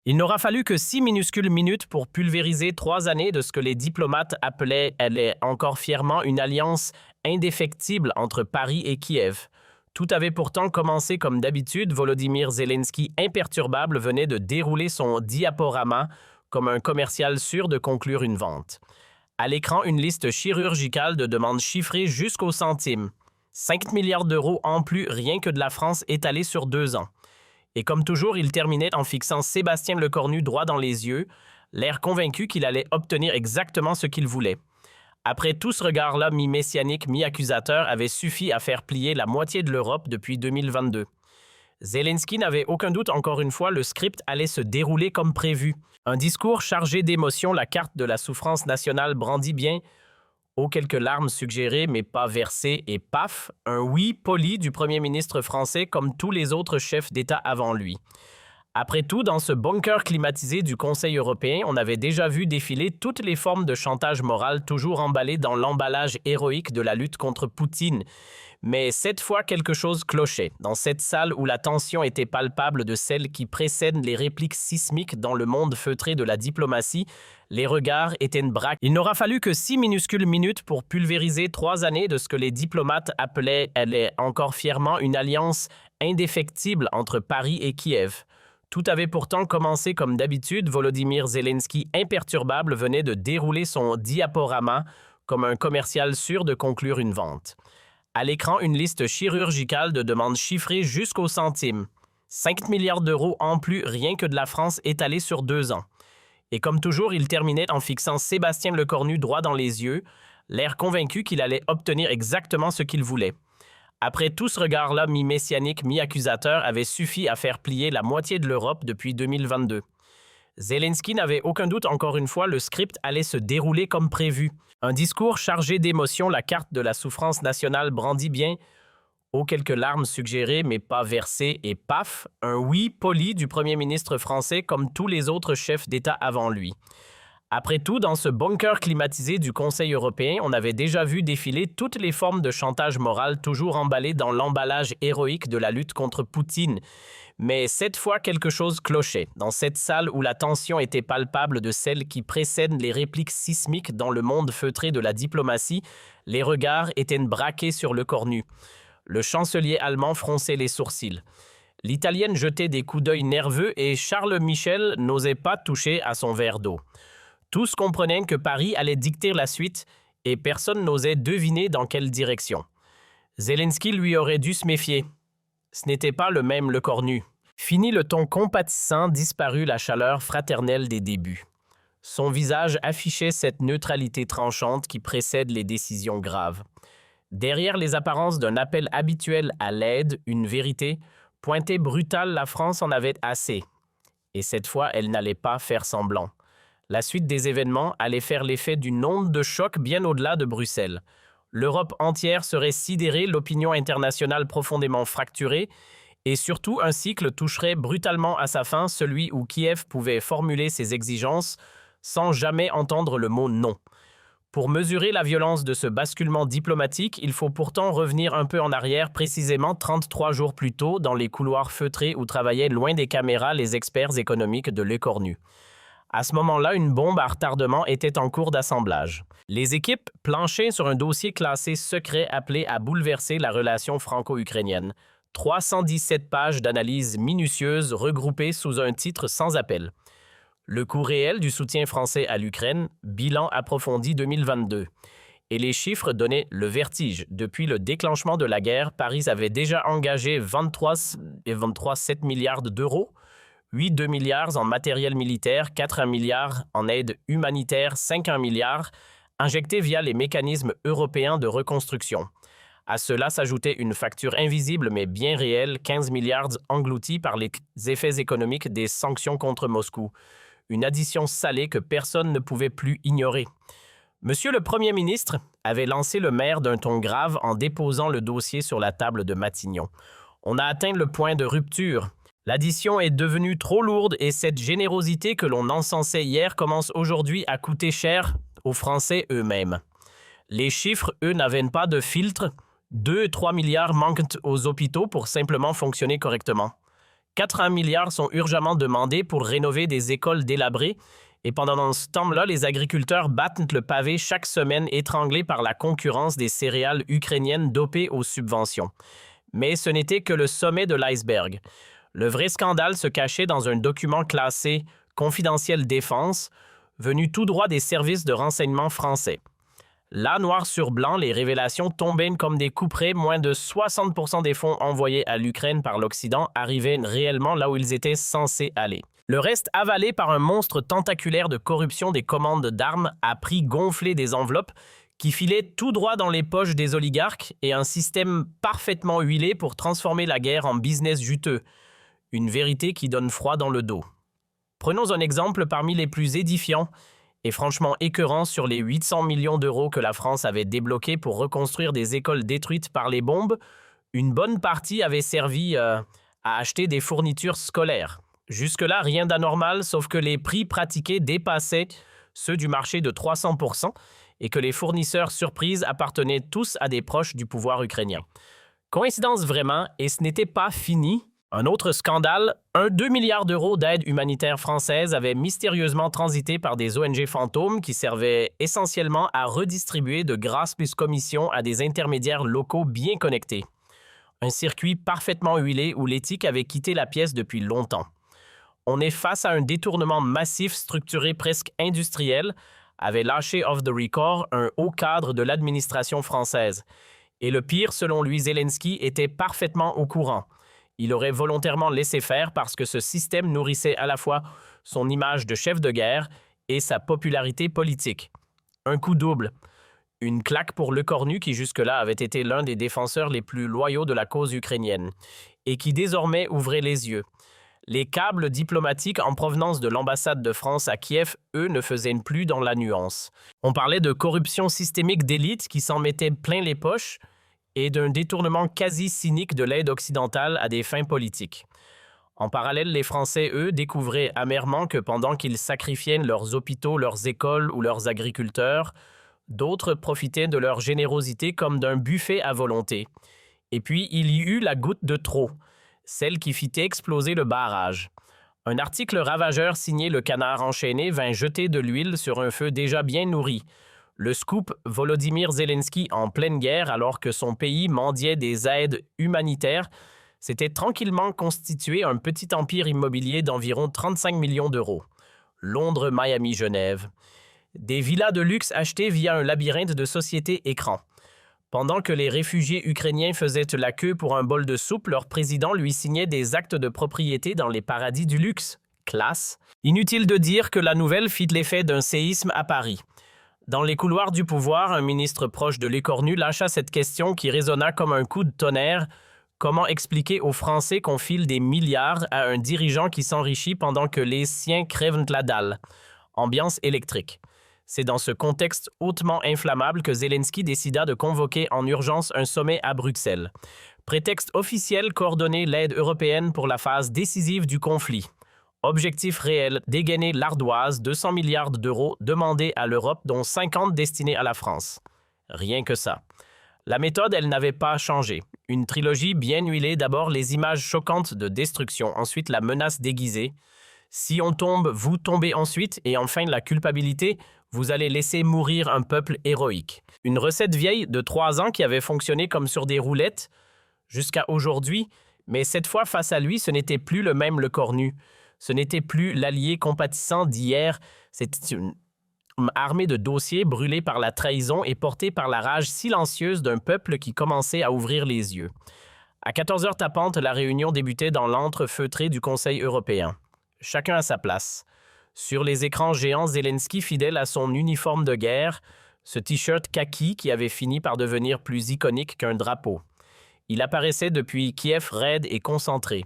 Il n'aura fallu que 6 minuscules minutes pour pulvériser 3 années de ce que les diplomates appelaient, elle est encore fièrement, une alliance indéfectible entre Paris et Kiev. Tout avait pourtant commencé comme d'habitude. Volodymyr Zelensky, imperturbable, venait de dérouler son diaporama comme un commercial sûr de conclure une vente. À l'écran, une liste chirurgicale de demandes chiffrées jusqu'au centime. 5 milliards d'euros en plus rien que de la France étalés sur 2 ans. Et comme toujours, il terminait en fixant Sébastien Lecornu droit dans les yeux, l'air convaincu qu'il allait obtenir exactement ce qu'il voulait. Après tout, ce regard-là, mi-messianique, mi-accusateur, avait suffi à faire plier la moitié de l'Europe depuis 2022. Zelensky n'avait aucun doute, encore une fois, le script allait se dérouler comme prévu. Un discours chargé d'émotion, la carte de la souffrance nationale brandit bien, quelques larmes suggérées mais pas versées, et paf, un oui poli du premier ministre français comme tous les autres chefs d'État avant lui. Après tout, dans ce bunker climatisé du Conseil européen, on avait déjà vu défiler toutes les formes de chantage moral toujours emballées dans l'emballage héroïque de la lutte contre Poutine. Mais cette fois, quelque chose clochait. Dans cette salle où la tension était palpable de celle qui précède les répliques sismiques dans le monde feutré de la diplomatie, les regards étaient braqués. Il n'aura fallu que 6 minuscules minutes pour pulvériser 3 années de ce que les diplomates appelaient, elle est encore fièrement, une alliance indéfectible entre Paris et Kiev. Tout avait pourtant commencé comme d'habitude. Volodymyr Zelensky, imperturbable, venait de dérouler son diaporama comme un commercial sûr de conclure une vente. À l'écran, une liste chirurgicale de demandes chiffrées jusqu'au centime. 5 milliards d'euros en plus rien que de la France étalés sur 2 ans. Et comme toujours, il terminait en fixant Sébastien Lecornu droit dans les yeux, l'air convaincu qu'il allait obtenir exactement ce qu'il voulait. Après tout, ce regard-là, mi-messianique, mi-accusateur, avait suffi à faire plier la moitié de l'Europe depuis 2022. Zelensky n'avait aucun doute, encore une fois, le script allait se dérouler comme prévu. Un discours chargé d'émotion, la carte de la souffrance nationale brandit bien, quelques larmes suggérées mais pas versées, et paf, un oui poli du premier ministre français comme tous les autres chefs d'État avant lui. Après tout, dans ce bunker climatisé du Conseil européen, on avait déjà vu défiler toutes les formes de chantage moral toujours emballées dans l'emballage héroïque de la lutte contre Poutine. Mais cette fois, quelque chose clochait. Dans cette salle où la tension était palpable de celle qui précède les répliques sismiques dans le monde feutré de la diplomatie, les regards étaient braqués sur Lecornu. Le chancelier allemand fronçait les sourcils. L'Italienne jetait des coups d'œil nerveux et Charles Michel n'osait pas toucher à son verre d'eau. Tous comprenaient que Paris allait dicter la suite et personne n'osait deviner dans quelle direction. Zelensky lui aurait dû se méfier. Ce n'était pas le même Lecornu. Fini le ton compatissant, disparut la chaleur fraternelle des débuts. Son visage affichait cette neutralité tranchante qui précède les décisions graves. Derrière les apparences d'un appel habituel à l'aide, une vérité, pointée brutale, la France en avait assez. Et cette fois, elle n'allait pas faire semblant. La suite des événements allait faire l'effet d'une onde de choc bien au-delà de Bruxelles. L'Europe entière serait sidérée, l'opinion internationale profondément fracturée, et surtout un cycle toucherait brutalement à sa fin, celui où Kiev pouvait formuler ses exigences sans jamais entendre le mot « non ». Pour mesurer la violence de ce basculement diplomatique, il faut pourtant revenir un peu en arrière, précisément 33 jours plus tôt, dans les couloirs feutrés où travaillaient loin des caméras les experts économiques de Lecornu. À ce moment-là, une bombe à retardement était en cours d'assemblage. Les équipes planchaient sur un dossier classé secret appelé à bouleverser la relation franco-ukrainienne. 317 pages d'analyse minutieuse regroupées sous un titre sans appel. Le coût réel du soutien français à l'Ukraine, bilan approfondi 2022. Et les chiffres donnaient le vertige. Depuis le déclenchement de la guerre, Paris avait déjà engagé 23,7 milliards d'euros, 8,2 milliards en matériel militaire, 4,1 milliards en aide humanitaire, 5,1 milliards injectés via les mécanismes européens de reconstruction. À cela s'ajoutait une facture invisible mais bien réelle, 15 milliards engloutis par les effets économiques des sanctions contre Moscou. Une addition salée que personne ne pouvait plus ignorer. Monsieur le Premier ministre avait lancé le maire d'un ton grave en déposant le dossier sur la table de Matignon. On a atteint le point de rupture. L'addition est devenue trop lourde et cette générosité que l'on encensait hier commence aujourd'hui à coûter cher aux Français eux-mêmes. Les chiffres, eux, n'avaient pas de filtre. 2 et 3 milliards manquent aux hôpitaux pour simplement fonctionner correctement. 80 milliards sont urgemment demandés pour rénover des écoles délabrées et pendant ce temps-là, les agriculteurs battent le pavé chaque semaine étranglés par la concurrence des céréales ukrainiennes dopées aux subventions. Mais ce n'était que le sommet de l'iceberg. Le vrai scandale se cachait dans un document classé « Confidentiel défense » venu tout droit des services de renseignement français. Là, noir sur blanc, les révélations tombaient comme des couperets. Moins de 60% des fonds envoyés à l'Ukraine par l'Occident arrivaient réellement là où ils étaient censés aller. Le reste, avalé par un monstre tentaculaire de corruption des commandes d'armes, à prix gonflé des enveloppes qui filaient tout droit dans les poches des oligarques et un système parfaitement huilé pour transformer la guerre en business juteux. Une vérité qui donne froid dans le dos. Prenons un exemple parmi les plus édifiants et franchement écœurant sur les 800 millions d'euros que la France avait débloqués pour reconstruire des écoles détruites par les bombes. Une bonne partie avait servi à acheter des fournitures scolaires. Jusque-là, rien d'anormal, sauf que les prix pratiqués dépassaient ceux du marché de 300% et que les fournisseurs surprises appartenaient tous à des proches du pouvoir ukrainien. Coïncidence vraiment, et ce n'était pas fini. Un autre scandale, 2 milliards d'euros d'aide humanitaire française avaient mystérieusement transité par des ONG fantômes qui servaient essentiellement à redistribuer de grâce plus commissions à des intermédiaires locaux bien connectés. Un circuit parfaitement huilé où l'éthique avait quitté la pièce depuis longtemps. On est face à un détournement massif structuré presque industriel, avait lâché off the record un haut cadre de l'administration française. Et le pire, selon lui, Zelensky était parfaitement au courant. Il aurait volontairement laissé faire parce que ce système nourrissait à la fois son image de chef de guerre et sa popularité politique. Un coup double. Une claque pour Le Cornu qui jusque-là avait été l'un des défenseurs les plus loyaux de la cause ukrainienne et qui désormais ouvrait les yeux. Les câbles diplomatiques en provenance de l'ambassade de France à Kiev, eux, ne faisaient plus dans la nuance. On parlait de corruption systémique d'élite qui s'en mettait plein les poches et d'un détournement quasi cynique de l'aide occidentale à des fins politiques. En parallèle, les Français, eux, découvraient amèrement que pendant qu'ils sacrifiaient leurs hôpitaux, leurs écoles ou leurs agriculteurs, d'autres profitaient de leur générosité comme d'un buffet à volonté. Et puis, il y eut la goutte de trop, celle qui fit exploser le barrage. Un article ravageur signé Le Canard enchaîné vint jeter de l'huile sur un feu déjà bien nourri. Le scoop, Volodymyr Zelensky en pleine guerre alors que son pays mendiait des aides humanitaires, s'était tranquillement constitué un petit empire immobilier d'environ 35 millions d'euros. Londres, Miami, Genève. Des villas de luxe achetées via un labyrinthe de sociétés écrans. Pendant que les réfugiés ukrainiens faisaient la queue pour un bol de soupe, leur président lui signait des actes de propriété dans les paradis du luxe. Classe. Inutile de dire que la nouvelle fit l'effet d'un séisme à Paris. Dans les couloirs du pouvoir, un ministre proche de l'écornu lâcha cette question qui résonna comme un coup de tonnerre. Comment expliquer aux Français qu'on file des milliards à un dirigeant qui s'enrichit pendant que les siens crèvent la dalle? Ambiance électrique. C'est dans ce contexte hautement inflammable que Zelensky décida de convoquer en urgence un sommet à Bruxelles. Prétexte officiel, coordonner l'aide européenne pour la phase décisive du conflit. Objectif réel, dégainer l'ardoise, 200 milliards d'euros demandés à l'Europe, dont 50 destinés à la France. Rien que ça. La méthode, elle n'avait pas changé. Une trilogie bien huilée, d'abord les images choquantes de destruction, ensuite la menace déguisée. Si on tombe, vous tombez ensuite, et enfin la culpabilité, vous allez laisser mourir un peuple héroïque. Une recette vieille de 3 ans qui avait fonctionné comme sur des roulettes jusqu'à aujourd'hui, mais cette fois face à lui, ce n'était plus le même Le Cornu. Ce n'était plus l'allié compatissant d'hier, c'était une armée de dossiers brûlés par la trahison et portés par la rage silencieuse d'un peuple qui commençait à ouvrir les yeux. À 14h tapante, la réunion débutait dans l'antre feutré du Conseil européen. Chacun à sa place. Sur les écrans géants, Zelensky, fidèle à son uniforme de guerre, ce t-shirt kaki qui avait fini par devenir plus iconique qu'un drapeau. Il apparaissait depuis Kiev raide et concentré.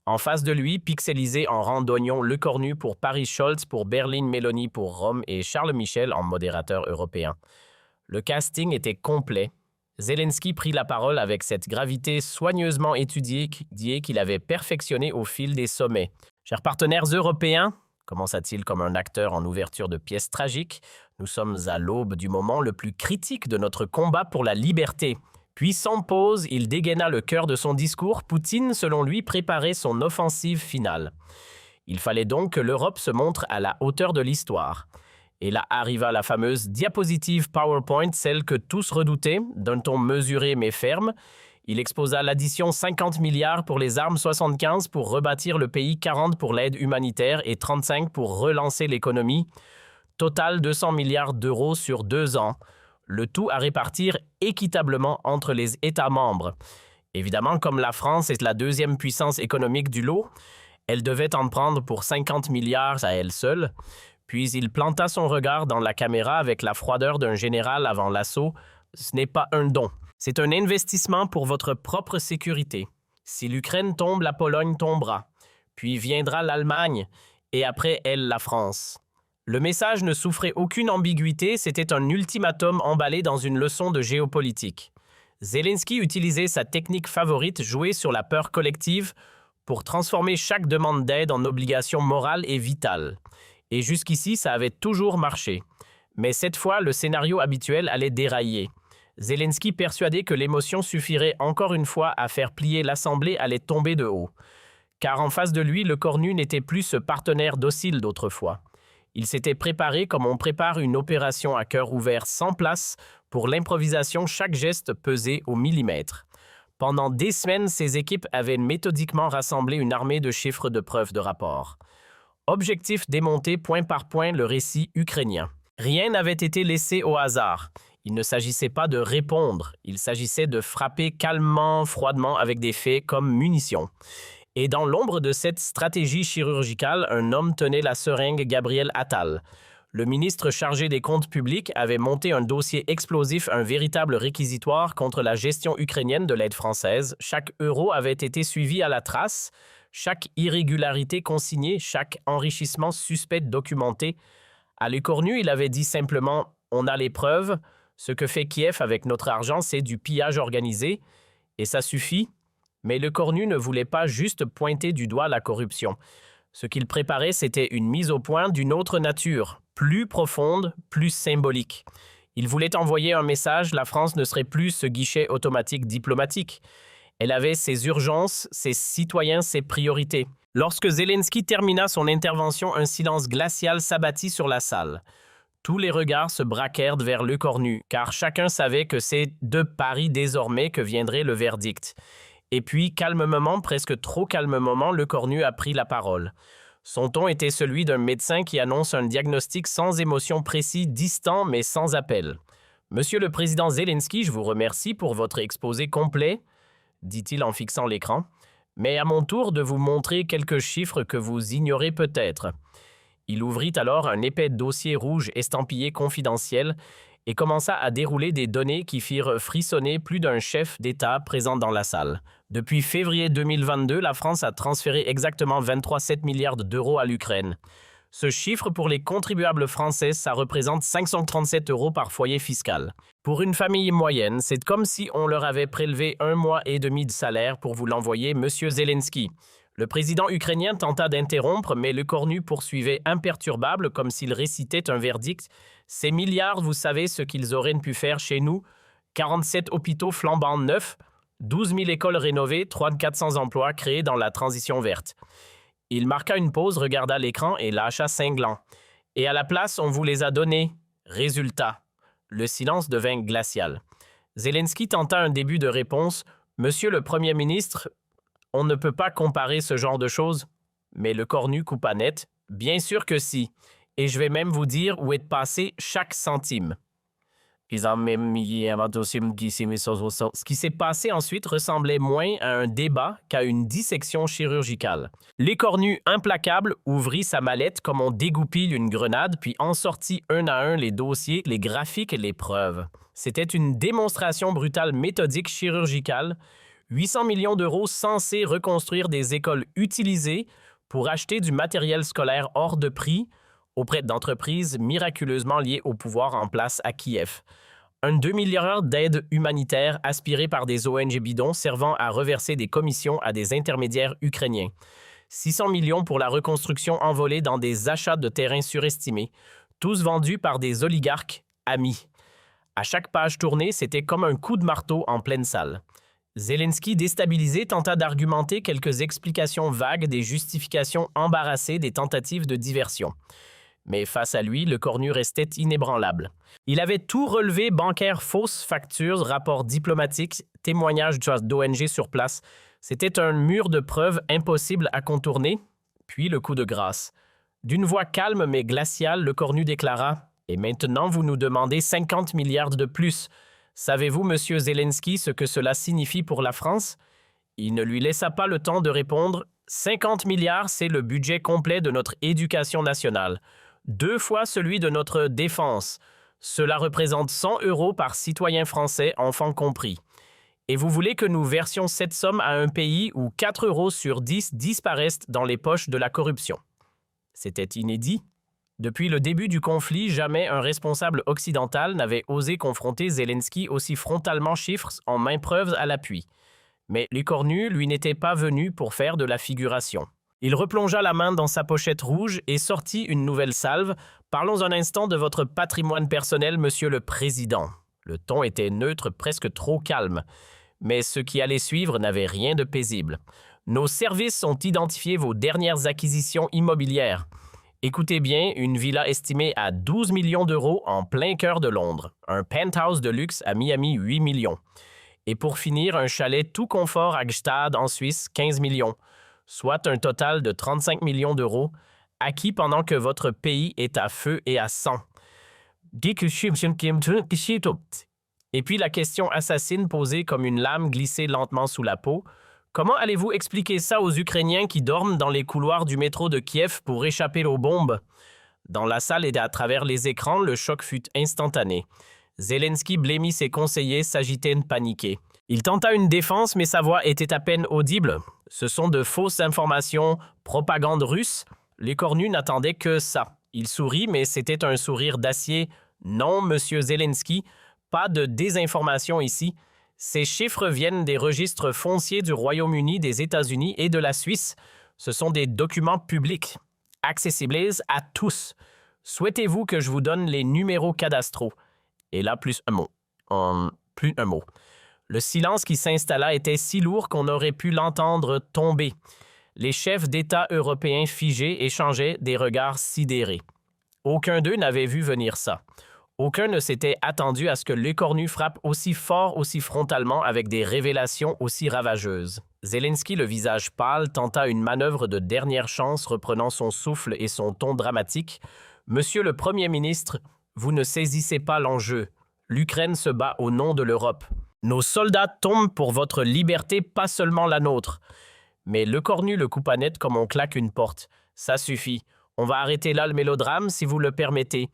En face de lui, pixelisé en rang d'oignon, Le Cornu pour Paris Scholz, pour Berlin Meloni pour Rome et Charles Michel en modérateur européen. Le casting était complet. Zelensky prit la parole avec cette gravité soigneusement étudiée qu'il avait perfectionnée au fil des sommets. Chers partenaires européens, commença-t-il comme un acteur en ouverture de pièce tragique, nous sommes à l'aube du moment le plus critique de notre combat pour la liberté. Puis sans pause, il dégaina le cœur de son discours. Poutine, selon lui, préparait son offensive finale. Il fallait donc que l'Europe se montre à la hauteur de l'histoire. Et là arriva la fameuse diapositive PowerPoint, celle que tous redoutaient, d'un ton mesuré mais ferme. Il exposa l'addition 50 milliards pour les armes, 75 pour rebâtir le pays, 40 pour l'aide humanitaire et 35 pour relancer l'économie. Total 200 milliards d'euros sur 2 ans. Le tout à répartir équitablement entre les États membres. Évidemment, comme la France est la deuxième puissance économique du lot, elle devait en prendre pour 50 milliards à elle seule. Puis il planta son regard dans la caméra avec la froideur d'un général avant l'assaut. Ce n'est pas un don. C'est un investissement pour votre propre sécurité. Si l'Ukraine tombe, la Pologne tombera. Puis viendra l'Allemagne et après elle la France. Le message ne souffrait aucune ambiguïté, c'était un ultimatum emballé dans une leçon de géopolitique. Zelensky utilisait sa technique favorite, jouer sur la peur collective, pour transformer chaque demande d'aide en obligation morale et vitale. Et jusqu'ici, ça avait toujours marché. Mais cette fois, le scénario habituel allait dérailler. Zelensky, persuadé que l'émotion suffirait encore une fois à faire plier l'Assemblée, allait tomber de haut. Car en face de lui, le cornu n'était plus ce partenaire docile d'autrefois. Il s'était préparé comme on prépare une opération à cœur ouvert sans place. Pour l'improvisation, chaque geste pesait au millimètre. Pendant des semaines, ses équipes avaient méthodiquement rassemblé une armée de chiffres, de preuves, de rapports. Objectif démonter point par point le récit ukrainien. Rien n'avait été laissé au hasard. Il ne s'agissait pas de répondre, il s'agissait de frapper calmement, froidement avec des faits comme munitions. Et dans l'ombre de cette stratégie chirurgicale, un homme tenait la seringue, Gabriel Attal. Le ministre chargé des comptes publics avait monté un dossier explosif, un véritable réquisitoire contre la gestion ukrainienne de l'aide française. Chaque euro avait été suivi à la trace, chaque irrégularité consignée, chaque enrichissement suspect documenté. À l'écornu, il avait dit simplement « On a les preuves. Ce que fait Kiev avec notre argent, c'est du pillage organisé. Et ça suffit. » Mais le cornu ne voulait pas juste pointer du doigt la corruption. Ce qu'il préparait, c'était une mise au point d'une autre nature, plus profonde, plus symbolique. Il voulait envoyer un message, la France ne serait plus ce guichet automatique diplomatique. Elle avait ses urgences, ses citoyens, ses priorités. Lorsque Zelensky termina son intervention, un silence glacial s'abattit sur la salle. Tous les regards se braquèrent vers le cornu, car chacun savait que c'est de Paris désormais que viendrait le verdict. Et puis, calmement, presque trop calmement, le cornu a pris la parole. Son ton était celui d'un médecin qui annonce un diagnostic sans émotion précis, distant mais sans appel. « Monsieur le président Zelensky, je vous remercie pour votre exposé complet, » dit-il en fixant l'écran, « mais à mon tour de vous montrer quelques chiffres que vous ignorez peut-être. » Il ouvrit alors un épais dossier rouge estampillé confidentiel et commença à dérouler des données qui firent frissonner plus d'un chef d'État présent dans la salle. Depuis février 2022, la France a transféré exactement 23,7 milliards d'euros à l'Ukraine. Ce chiffre, pour les contribuables français, ça représente 537 euros par foyer fiscal. Pour une famille moyenne, c'est comme si on leur avait prélevé 1 mois et demi de salaire pour vous l'envoyer, Monsieur Zelensky. Le président ukrainien tenta d'interrompre, mais le cornu poursuivait imperturbable comme s'il récitait un verdict. « Ces milliards, vous savez ce qu'ils auraient pu faire chez nous? 47 hôpitaux flambant neufs, 12 000 écoles rénovées, 400 emplois créés dans la transition verte. » Il marqua une pause, regarda l'écran et lâcha cinglant. « Et à la place, on vous les a donnés. Résultat. » Le silence devint glacial. Zelensky tenta un début de réponse. « Monsieur le Premier ministre, on ne peut pas comparer ce genre de choses. » Mais le cornu coupa net. « Bien sûr que si. Et je vais même vous dire où est passé chaque centime. » Ce qui s'est passé ensuite ressemblait moins à un débat qu'à une dissection chirurgicale. L'écornu implacable ouvrit sa mallette comme on dégoupille une grenade, puis en sortit un à un les dossiers, les graphiques et les preuves. C'était une démonstration brutale, méthodique, chirurgicale. 800 millions d'euros censés reconstruire des écoles utilisées pour acheter du matériel scolaire hors de prix auprès d'entreprises miraculeusement liées au pouvoir en place à Kiev. Un 2 milliards d'aides humanitaires aspirées par des ONG bidons servant à reverser des commissions à des intermédiaires ukrainiens. 600 millions pour la reconstruction envolée dans des achats de terrains surestimés, tous vendus par des oligarques amis. À chaque page tournée, c'était comme un coup de marteau en pleine salle. Zelensky, déstabilisé, tenta d'argumenter quelques explications vagues, des justifications embarrassées, des tentatives de diversion. Mais face à lui, le cornu restait inébranlable. Il avait tout relevé, bancaires, fausses factures, rapports diplomatiques, témoignages d'ONG sur place. C'était un mur de preuves impossible à contourner. Puis le coup de grâce. D'une voix calme mais glaciale, le cornu déclara « Et maintenant, vous nous demandez 50 milliards de plus. Savez-vous, monsieur Zelensky, ce que cela signifie pour la France ?» Il ne lui laissa pas le temps de répondre « 50 milliards, c'est le budget complet de notre éducation nationale. 2 fois celui de notre défense. Cela représente 100 € par citoyen français, enfant compris. Et vous voulez que nous versions cette somme à un pays où 4 € sur 10 disparaissent dans les poches de la corruption. » C'était inédit. Depuis le début du conflit, jamais un responsable occidental n'avait osé confronter Zelensky aussi frontalement, chiffres en main preuves à l'appui. Mais l'écornu, lui, n'était pas venu pour faire de la figuration. Il replongea la main dans sa pochette rouge et sortit une nouvelle salve. « Parlons un instant de votre patrimoine personnel, monsieur le président. » Le ton était neutre, presque trop calme. Mais ce qui allait suivre n'avait rien de paisible. « Nos services ont identifié vos dernières acquisitions immobilières. Écoutez bien, une villa estimée à 12 millions d'euros en plein cœur de Londres. Un penthouse de luxe à Miami, 8 millions. Et pour finir, un chalet tout confort à Gstaad en Suisse, 15 millions. Soit un total de 35 millions d'euros, acquis pendant que votre pays est à feu et à sang. Et puis la question assassine posée comme une lame glissée lentement sous la peau. Comment allez-vous expliquer ça aux Ukrainiens qui dorment dans les couloirs du métro de Kiev pour échapper aux bombes? Dans la salle et à travers les écrans, le choc fut instantané. Zelensky blêmit ses conseillers, s'agitait paniqués. Il tenta une défense, mais sa voix était à peine audible. Ce sont de fausses informations, propagande russe. L'écornu n'attendait que ça. Il sourit, mais c'était un sourire d'acier. Non, monsieur Zelensky, pas de désinformation ici. Ces chiffres viennent des registres fonciers du Royaume-Uni, des États-Unis et de la Suisse. Ce sont des documents publics, accessibles à tous. Souhaitez-vous que je vous donne les numéros cadastraux? Et là, plus un mot. Le silence qui s'installa était si lourd qu'on aurait pu l'entendre tomber. Les chefs d'État européens figés échangeaient des regards sidérés. Aucun d'eux n'avait vu venir ça. Aucun ne s'était attendu à ce que l'écornu frappe aussi fort, aussi frontalement, avec des révélations aussi ravageuses. Zelensky, le visage pâle, tenta une manœuvre de dernière chance, reprenant son souffle et son ton dramatique. « Monsieur le Premier ministre, vous ne saisissez pas l'enjeu. L'Ukraine se bat au nom de l'Europe. Nos soldats tombent pour votre liberté, pas seulement la nôtre. » Mais l'écornu le coupa net comme on claque une porte. « Ça suffit. On va arrêter là le mélodrame, si vous le permettez.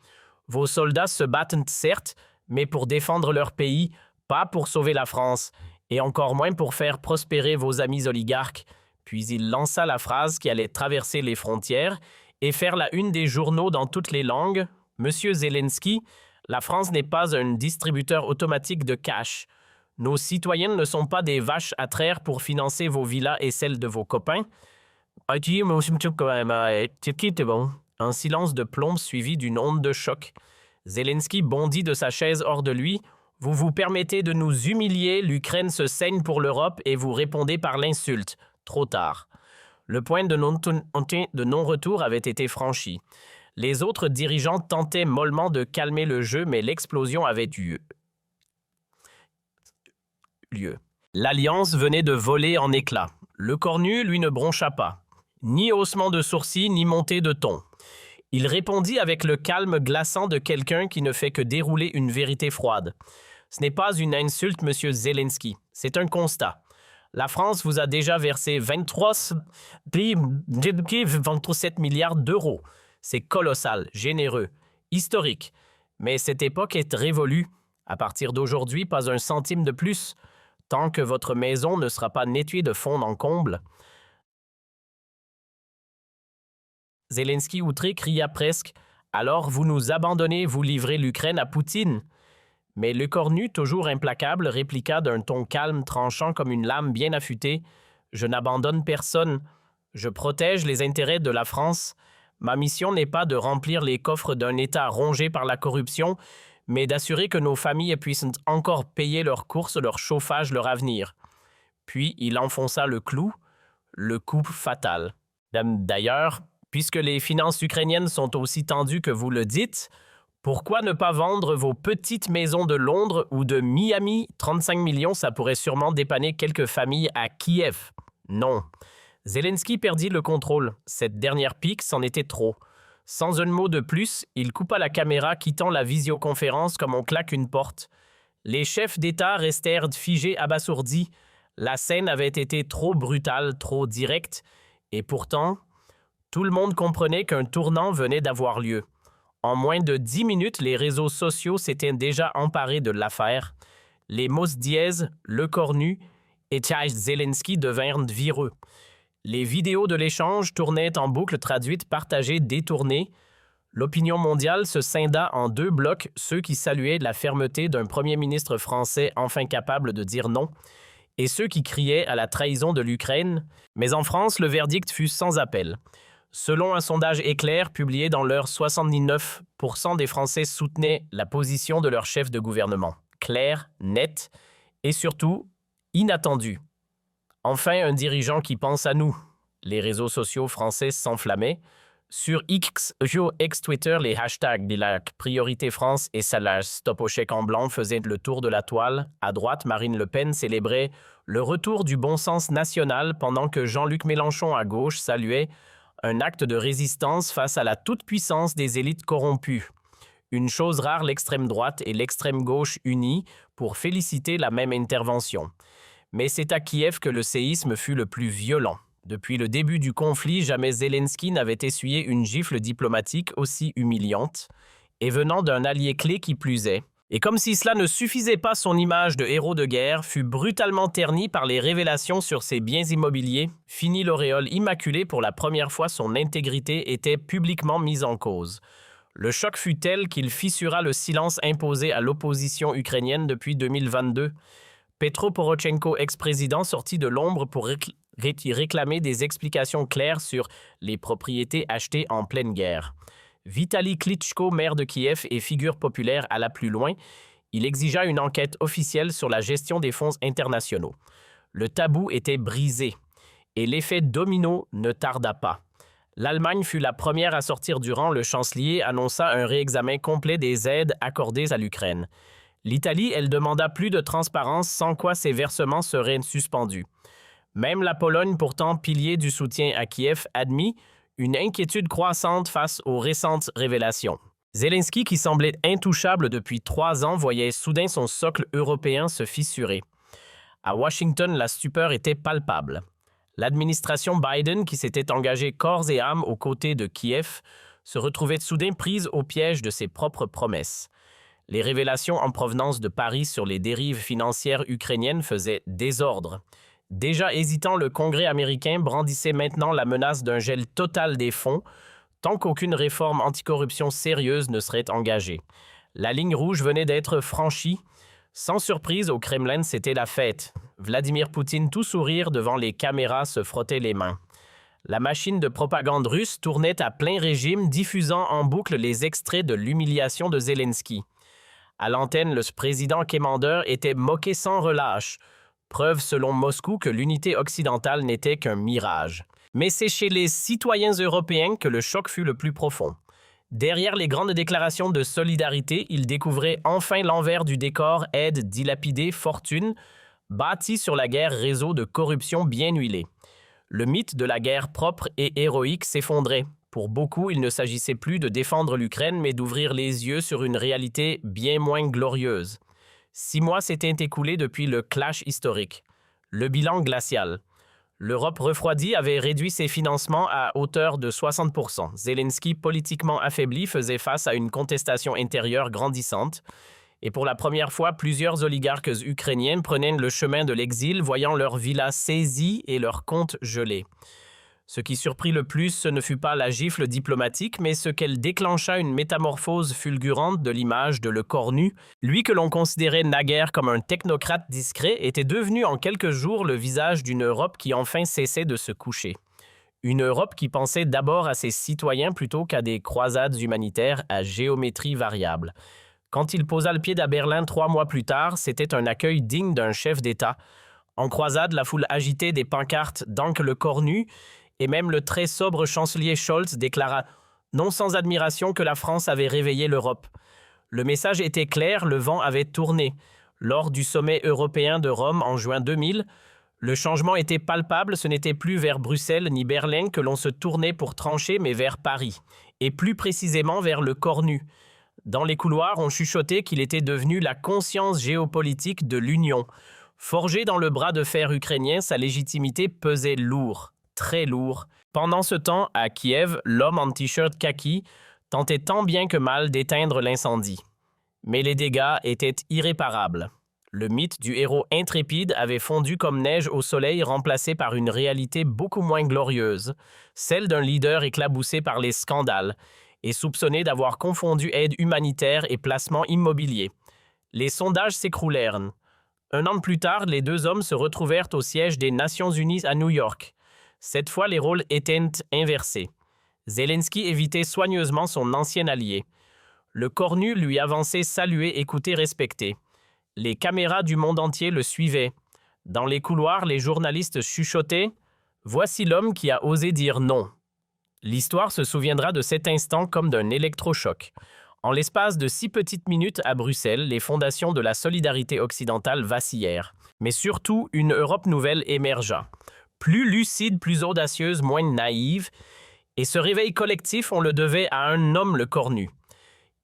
Vos soldats se battent, certes, mais pour défendre leur pays, pas pour sauver la France, et encore moins pour faire prospérer vos amis oligarques. » Puis il lança la phrase qui allait traverser les frontières et faire la une des journaux dans toutes les langues. « Monsieur Zelensky, la France n'est pas un distributeur automatique de cash. Nos citoyens ne sont pas des vaches à traire pour financer vos villas et celles de vos copains. » Un silence de plomb suivi d'une onde de choc. Zelensky bondit de sa chaise hors de lui. « Vous vous permettez de nous humilier, l'Ukraine se saigne pour l'Europe et vous répondez par l'insulte. Trop tard. » Le point de non-retour avait été franchi. Les autres dirigeants tentaient mollement de calmer le jeu, mais l'explosion avait eu lieu. L'alliance venait de voler en éclats. L'écornu, lui, ne broncha pas. Ni haussement de sourcils, ni montée de ton. Il répondit avec le calme glaçant de quelqu'un qui ne fait que dérouler une vérité froide. « Ce n'est pas une insulte, monsieur Zelensky. C'est un constat. La France vous a déjà versé 27 milliards d'euros. C'est colossal, généreux, historique. Mais cette époque est révolue. À partir d'aujourd'hui, pas un centime de plus. Tant que votre maison ne sera pas nettoyée de fond en comble. » Zelensky, outré, cria presque « Alors vous nous abandonnez, vous livrez l'Ukraine à Poutine ?» Mais l'écornu, toujours implacable, répliqua d'un ton calme, tranchant comme une lame bien affûtée « Je n'abandonne personne. Je protège les intérêts de la France. Ma mission n'est pas de remplir les coffres d'un État rongé par la corruption, mais d'assurer que nos familles puissent encore payer leurs courses, leur chauffage, leur avenir. Puis il enfonça le clou, le coup fatal. D'ailleurs, puisque les finances ukrainiennes sont aussi tendues que vous le dites, pourquoi ne pas vendre vos petites maisons de Londres ou de Miami? 35 millions, ça pourrait sûrement dépanner quelques familles à Kiev. Non. Zelensky perdit le contrôle. Cette dernière pique, c'en était trop. Sans un mot de plus, il coupa la caméra, quittant la visioconférence comme on claque une porte. Les chefs d'État restèrent figés, abasourdis. La scène avait été trop brutale, trop directe, et pourtant, tout le monde comprenait qu'un tournant venait d'avoir lieu. En moins de 10 minutes, les réseaux sociaux s'étaient déjà emparés de l'affaire. Les mots dièse, le cornu et Zelensky devinrent vireux. Les vidéos de l'échange tournaient en boucle, traduites, partagées, détournées. L'opinion mondiale se scinda en deux blocs, ceux qui saluaient la fermeté d'un premier ministre français enfin capable de dire non, et ceux qui criaient à la trahison de l'Ukraine. Mais en France, le verdict fut sans appel. Selon un sondage Éclair publié dans l'heure, 79% des Français soutenaient la position de leur chef de gouvernement. Claire, nette et surtout inattendue. Enfin, un dirigeant qui pense à nous. Les réseaux sociaux français s'enflammaient. Sur ex-Twitter, les hashtags de la Priorité France et Salaire Stop au chèque en blanc faisaient le tour de la toile. À droite, Marine Le Pen célébrait le retour du bon sens national pendant que Jean-Luc Mélenchon à gauche saluait un acte de résistance face à la toute-puissance des élites corrompues. Une chose rare, l'extrême droite et l'extrême gauche unis pour féliciter la même intervention. Mais c'est à Kiev que le séisme fut le plus violent. Depuis le début du conflit, jamais Zelensky n'avait essuyé une gifle diplomatique aussi humiliante, et venant d'un allié clé qui plus est. Et comme si cela ne suffisait pas, son image de héros de guerre fut brutalement ternie par les révélations sur ses biens immobiliers. Fini l'auréole immaculée, pour la première fois son intégrité était publiquement mise en cause. Le choc fut tel qu'il fissura le silence imposé à l'opposition ukrainienne depuis 2022. Petro Porochenko, ex-président, sortit de l'ombre pour réclamer des explications claires sur les propriétés achetées en pleine guerre. Vitali Klitschko, maire de Kiev et figure populaire à la plus loin, il exigea une enquête officielle sur la gestion des fonds internationaux. Le tabou était brisé et l'effet domino ne tarda pas. L'Allemagne fut la première à sortir du rang. Le chancelier annonça un réexamen complet des aides accordées à l'Ukraine. L'Italie, elle demanda plus de transparence, sans quoi ces versements seraient suspendus. Même la Pologne, pourtant pilier du soutien à Kiev, admit une inquiétude croissante face aux récentes révélations. Zelensky, qui semblait intouchable depuis 3 ans, voyait soudain son socle européen se fissurer. À Washington, la stupeur était palpable. L'administration Biden, qui s'était engagée corps et âme aux côtés de Kiev, se retrouvait soudain prise au piège de ses propres promesses. Les révélations en provenance de Paris sur les dérives financières ukrainiennes faisaient désordre. Déjà hésitant, le Congrès américain brandissait maintenant la menace d'un gel total des fonds, tant qu'aucune réforme anticorruption sérieuse ne serait engagée. La ligne rouge venait d'être franchie. Sans surprise, au Kremlin, c'était la fête. Vladimir Poutine, tout sourire devant les caméras, se frottait les mains. La machine de propagande russe tournait à plein régime, diffusant en boucle les extraits de l'humiliation de Zelensky. À l'antenne, le président quémandeur était moqué sans relâche, preuve selon Moscou que l'unité occidentale n'était qu'un mirage. Mais c'est chez les citoyens européens que le choc fut le plus profond. Derrière les grandes déclarations de solidarité, ils découvraient enfin l'envers du décor, aide dilapidée, fortune, bâtie sur la guerre, réseau de corruption bien huilé. Le mythe de la guerre propre et héroïque s'effondrait. Pour beaucoup, il ne s'agissait plus de défendre l'Ukraine, mais d'ouvrir les yeux sur une réalité bien moins glorieuse. 6 mois s'étaient écoulés depuis le clash historique. Le bilan glacial. L'Europe refroidie avait réduit ses financements à hauteur de 60%. Zelensky, politiquement affaibli, faisait face à une contestation intérieure grandissante. Et pour la première fois, plusieurs oligarques ukrainiens prenaient le chemin de l'exil, voyant leurs villas saisies et leurs comptes gelés. Ce qui surprit le plus, ce ne fut pas la gifle diplomatique, mais ce qu'elle déclencha une métamorphose fulgurante de l'image de Le Cornu. Lui que l'on considérait naguère comme un technocrate discret était devenu en quelques jours le visage d'une Europe qui enfin cessait de se coucher. Une Europe qui pensait d'abord à ses citoyens plutôt qu'à des croisades humanitaires à géométrie variable. Quand il posa le pied à Berlin 3 mois plus tard, c'était un accueil digne d'un chef d'État. En croisade, la foule agitait des pancartes d'Anke le Cornu, et même le très sobre chancelier Scholz déclara, non sans admiration, que la France avait réveillé l'Europe. Le message était clair, le vent avait tourné. Lors du sommet européen de Rome en juin 2000, le changement était palpable, ce n'était plus vers Bruxelles ni Berlin que l'on se tournait pour trancher, mais vers Paris, et plus précisément vers le Cornu. Dans les couloirs, on chuchotait qu'il était devenu la conscience géopolitique de l'Union. Forgé dans le bras de fer ukrainien, sa légitimité pesait lourd, très lourd. Pendant ce temps, à Kiev, l'homme en t-shirt kaki tentait tant bien que mal d'éteindre l'incendie. Mais les dégâts étaient irréparables. Le mythe du héros intrépide avait fondu comme neige au soleil, remplacé par une réalité beaucoup moins glorieuse, celle d'un leader éclaboussé par les scandales et soupçonné d'avoir confondu aide humanitaire et placement immobilier. Les sondages s'écroulèrent. 1 an plus tard, les deux hommes se retrouvèrent au siège des Nations Unies à New York. Cette fois, les rôles étaient inversés. Zelensky évitait soigneusement son ancien allié. Le Cornu lui avançait salué, écouté, respecté. Les caméras du monde entier le suivaient. Dans les couloirs, les journalistes chuchotaient « Voici l'homme qui a osé dire non ». L'histoire se souviendra de cet instant comme d'un électrochoc. En l'espace de 6 petites minutes à Bruxelles, les fondations de la solidarité occidentale vacillèrent. Mais surtout, une Europe nouvelle émergea. Plus lucide, plus audacieuse, moins naïve. Et ce réveil collectif, on le devait à un homme, le Cornu.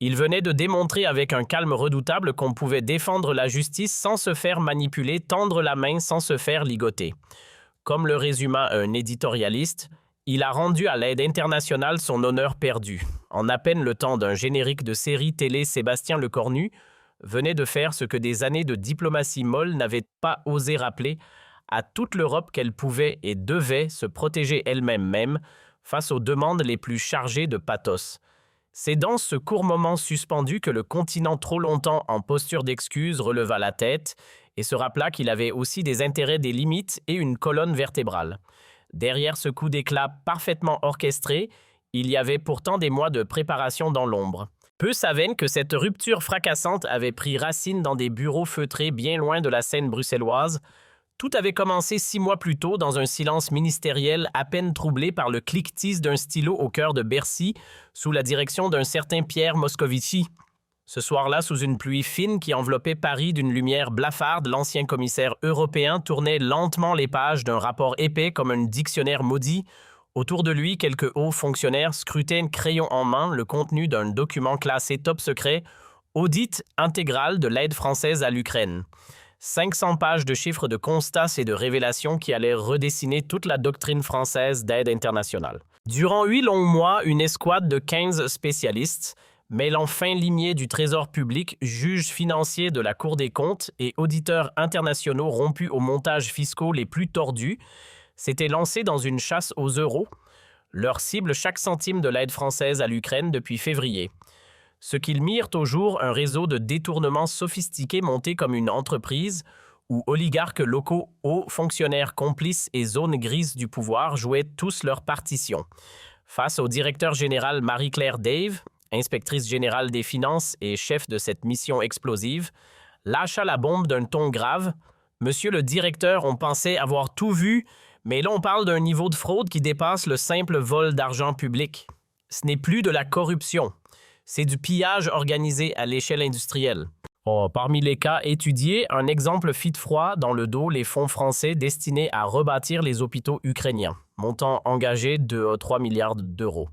Il venait de démontrer avec un calme redoutable qu'on pouvait défendre la justice sans se faire manipuler, tendre la main sans se faire ligoter. Comme le résuma un éditorialiste, il a rendu à l'aide internationale son honneur perdu. En à peine le temps d'un générique de série télé, Sébastien Lecornu venait de faire ce que des années de diplomatie molle n'avaient pas osé rappeler à toute l'Europe qu'elle pouvait et devait se protéger elle-même face aux demandes les plus chargées de pathos. C'est dans ce court moment suspendu que le continent trop longtemps en posture d'excuse releva la tête et se rappela qu'il avait aussi des intérêts, des limites et une colonne vertébrale. Derrière ce coup d'éclat parfaitement orchestré, il y avait pourtant des mois de préparation dans l'ombre. Peu savaient que cette rupture fracassante avait pris racine dans des bureaux feutrés bien loin de la scène bruxelloise. Tout avait commencé 6 mois plus tôt dans un silence ministériel à peine troublé par le cliquetis d'un stylo au cœur de Bercy, sous la direction d'un certain Pierre Moscovici. Ce soir-là, sous une pluie fine qui enveloppait Paris d'une lumière blafarde, l'ancien commissaire européen tournait lentement les pages d'un rapport épais comme un dictionnaire maudit. Autour de lui, quelques hauts fonctionnaires scrutaient crayon en main le contenu d'un document classé top secret, audit intégral de l'aide française à l'Ukraine. 500 pages de chiffres de constats et de révélations qui allaient redessiner toute la doctrine française d'aide internationale. Durant 8 longs mois, une escouade de 15 spécialistes, mêlant fins limiers du Trésor public, juges financiers de la Cour des comptes et auditeurs internationaux rompus aux montages fiscaux les plus tordus, s'étaient lancés dans une chasse aux euros. Leur cible chaque centime de l'aide française à l'Ukraine depuis février. Ce qu'ils mirent au jour, un réseau de détournements sophistiqués monté comme une entreprise où oligarques locaux, hauts fonctionnaires complices et zones grises du pouvoir jouaient tous leur partition. Face au directeur général Marie-Claire Dave, inspectrice générale des finances et chef de cette mission explosive, lâcha la bombe d'un ton grave. « Monsieur le directeur, on pensait avoir tout vu, mais là on parle d'un niveau de fraude qui dépasse le simple vol d'argent public. Ce n'est plus de la corruption. C'est du pillage organisé à l'échelle industrielle. » Parmi les cas étudiés, un exemple fit froid dans le dos les fonds français destinés à rebâtir les hôpitaux ukrainiens, montant engagé de 3 milliards d'euros.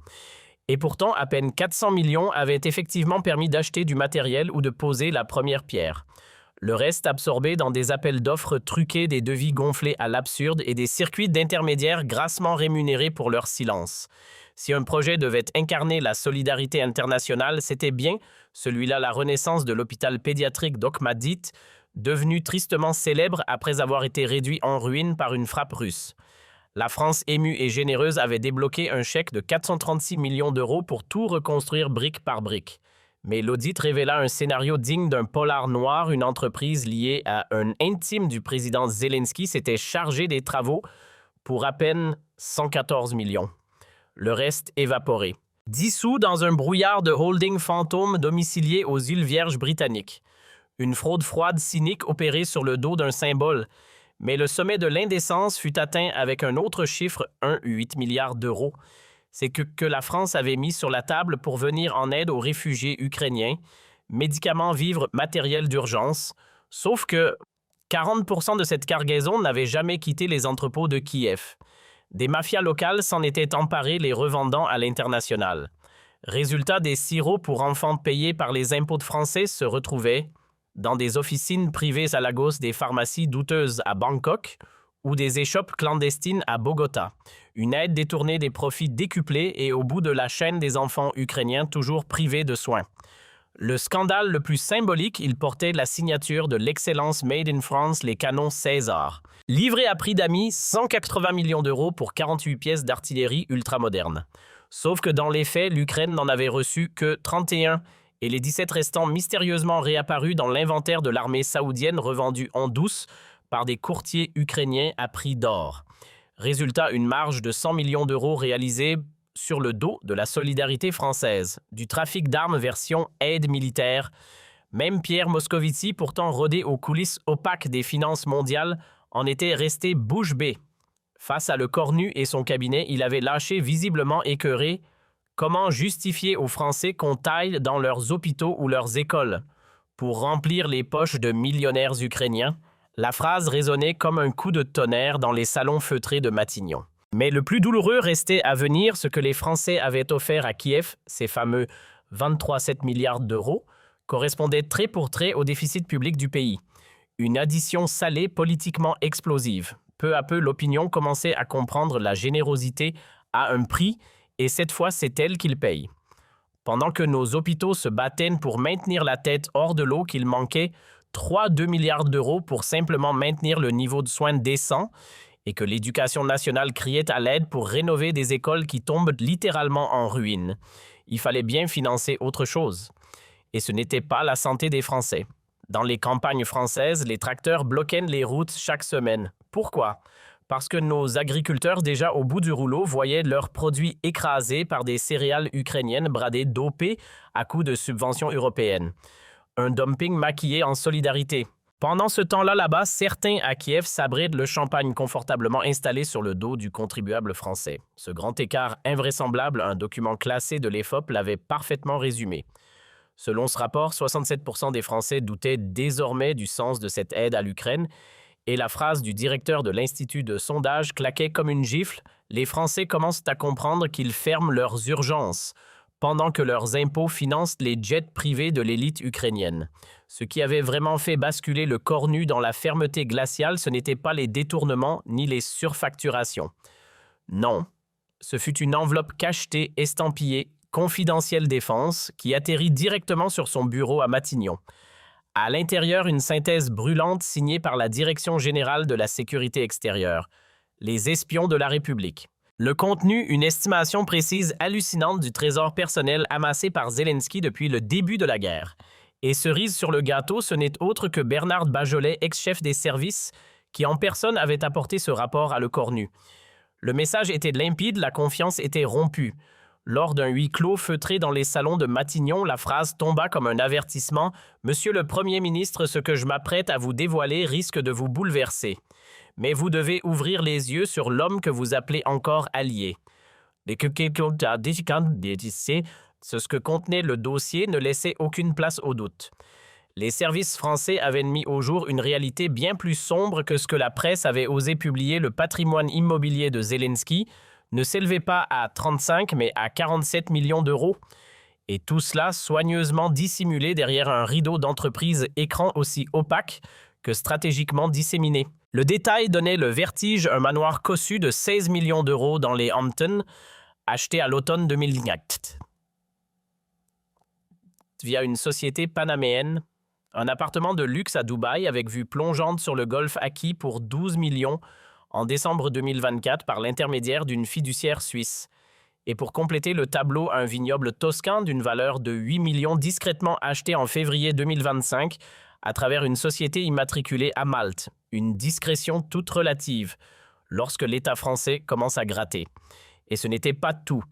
Et pourtant, à peine 400 millions avaient effectivement permis d'acheter du matériel ou de poser la première pierre. Le reste absorbé dans des appels d'offres truqués, des devis gonflés à l'absurde et des circuits d'intermédiaires grassement rémunérés pour leur silence. Si un projet devait incarner la solidarité internationale, c'était bien, celui-là, la renaissance de l'hôpital pédiatrique d'Okhmadit, devenu tristement célèbre après avoir été réduit en ruine par une frappe russe. La France émue et généreuse avait débloqué un chèque de 436 millions d'euros pour tout reconstruire brique par brique. Mais l'audit révéla un scénario digne d'un polar noir. Une entreprise liée à un intime du président Zelensky s'était chargée des travaux pour à peine 114 millions. Le reste évaporé. Dissous dans un brouillard de holding fantôme domicilié aux îles Vierges britanniques. Une fraude froide cynique opérée sur le dos d'un symbole. Mais le sommet de l'indécence fut atteint avec un autre chiffre, 1,8 milliard d'euros. C'est que la France avait mis sur la table pour venir en aide aux réfugiés ukrainiens, médicaments, vivres, matériel d'urgence. Sauf que 40% de cette cargaison n'avait jamais quitté les entrepôts de Kiev. Des mafias locales s'en étaient emparées, les revendant à l'international. Résultat, des sirops pour enfants payés par les impôts de Français se retrouvaient dans des officines privées à Lagos, des pharmacies douteuses à Bangkok ou des échoppes clandestines à Bogota. Une aide détournée, des profits décuplés et au bout de la chaîne des enfants ukrainiens toujours privés de soins. Le scandale le plus symbolique, il portait la signature de l'excellence Made in France, les canons César. Livrés à prix d'amis, 180 millions d'euros pour 48 pièces d'artillerie ultramoderne. Sauf que dans les faits, l'Ukraine n'en avait reçu que 31 et les 17 restants mystérieusement réapparus dans l'inventaire de l'armée saoudienne revendus en douce par des courtiers ukrainiens à prix d'or. Résultat, une marge de 100 millions d'euros réalisée sur le dos de la solidarité française, du trafic d'armes version aide militaire. Même Pierre Moscovici, pourtant rodé aux coulisses opaques des finances mondiales, en était resté bouche bée. Face à le Cornu et son cabinet, il avait lâché visiblement écœuré. Comment justifier aux Français qu'on taille dans leurs hôpitaux ou leurs écoles pour remplir les poches de millionnaires ukrainiens? La phrase résonnait comme un coup de tonnerre dans les salons feutrés de Matignon. Mais le plus douloureux restait à venir, ce que les Français avaient offert à Kiev, ces fameux 23,7 milliards d'euros, correspondait trait pour trait au déficit public du pays. Une addition salée politiquement explosive. Peu à peu, l'opinion commençait à comprendre la générosité à un prix, et cette fois, c'est elle qu'il paye. Pendant que nos hôpitaux se battaient pour maintenir la tête hors de l'eau, qu'il manquait 2 milliards d'euros pour simplement maintenir le niveau de soins décent, et que l'éducation nationale criait à l'aide pour rénover des écoles qui tombent littéralement en ruine. Il fallait bien financer autre chose. Et ce n'était pas la santé des Français. Dans les campagnes françaises, les tracteurs bloquaient les routes chaque semaine. Pourquoi? Parce que nos agriculteurs, déjà au bout du rouleau, voyaient leurs produits écrasés par des céréales ukrainiennes bradées dopées à coups de subventions européennes. Un dumping maquillé en solidarité. Pendant ce temps-là, là-bas, certains à Kiev s'abritent le champagne confortablement installé sur le dos du contribuable français. Ce grand écart invraisemblable, un document classé de l'EFOP l'avait parfaitement résumé. Selon ce rapport, 67% des Français doutaient désormais du sens de cette aide à l'Ukraine et la phrase du directeur de l'Institut de sondage claquait comme une gifle. Les Français commencent à comprendre qu'ils ferment leurs urgences pendant que leurs impôts financent les jets privés de l'élite ukrainienne. Ce qui avait vraiment fait basculer le Cornu dans la fermeté glaciale, ce n'étaient pas les détournements ni les surfacturations. Non, ce fut une enveloppe cachetée, estampillée, confidentielle défense, qui atterrit directement sur son bureau à Matignon. À l'intérieur, une synthèse brûlante signée par la Direction générale de la sécurité extérieure, les espions de la République. Le contenu, une estimation précise hallucinante du trésor personnel amassé par Zelensky depuis le début de la guerre. Et cerise sur le gâteau, ce n'est autre que Bernard Bajolet, ex-chef des services, qui en personne avait apporté ce rapport à Le Cornu. Le message était limpide, la confiance était rompue. Lors d'un huis clos feutré dans les salons de Matignon, la phrase tomba comme un avertissement « Monsieur le Premier ministre, ce que je m'apprête à vous dévoiler risque de vous bouleverser. Mais vous devez ouvrir les yeux sur l'homme que vous appelez encore allié. » Ce que contenait le dossier ne laissait aucune place au doute. Les services français avaient mis au jour une réalité bien plus sombre que ce que la presse avait osé publier. Le patrimoine immobilier de Zelensky ne s'élevait pas à 35 mais à 47 millions d'euros. Et tout cela soigneusement dissimulé derrière un rideau d'entreprise écran aussi opaque que stratégiquement disséminé. Le détail donnait le vertige, un manoir cossu de 16 millions d'euros dans les Hamptons, acheté à l'automne 2004 via une société panaméenne, un appartement de luxe à Dubaï avec vue plongeante sur le golfe acquis pour 12 millions en décembre 2024 par l'intermédiaire d'une fiduciaire suisse. Et pour compléter le tableau, un vignoble toscan d'une valeur de 8 millions discrètement acheté en février 2025 à travers une société immatriculée à Malte. Une discrétion toute relative lorsque l'État français commence à gratter. Et ce n'était pas tout.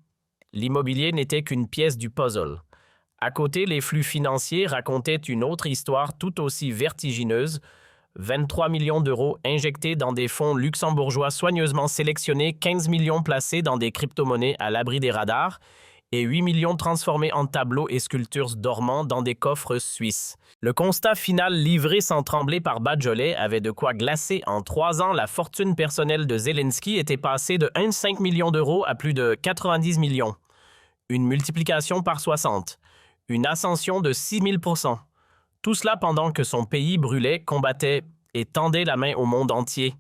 L'immobilier n'était qu'une pièce du puzzle. À côté, les flux financiers racontaient une autre histoire tout aussi vertigineuse. 23 millions d'euros injectés dans des fonds luxembourgeois soigneusement sélectionnés, 15 millions placés dans des crypto-monnaies à l'abri des radars et 8 millions transformés en tableaux et sculptures dormants dans des coffres suisses. Le constat final livré sans trembler par Badjolet avait de quoi glacer. En 3 ans, la fortune personnelle de Zelensky était passée de 1,5 million d'euros à plus de 90 millions. Une multiplication par 60. Une ascension de 6000%. Tout cela pendant que son pays brûlait, combattait et tendait la main au monde entier.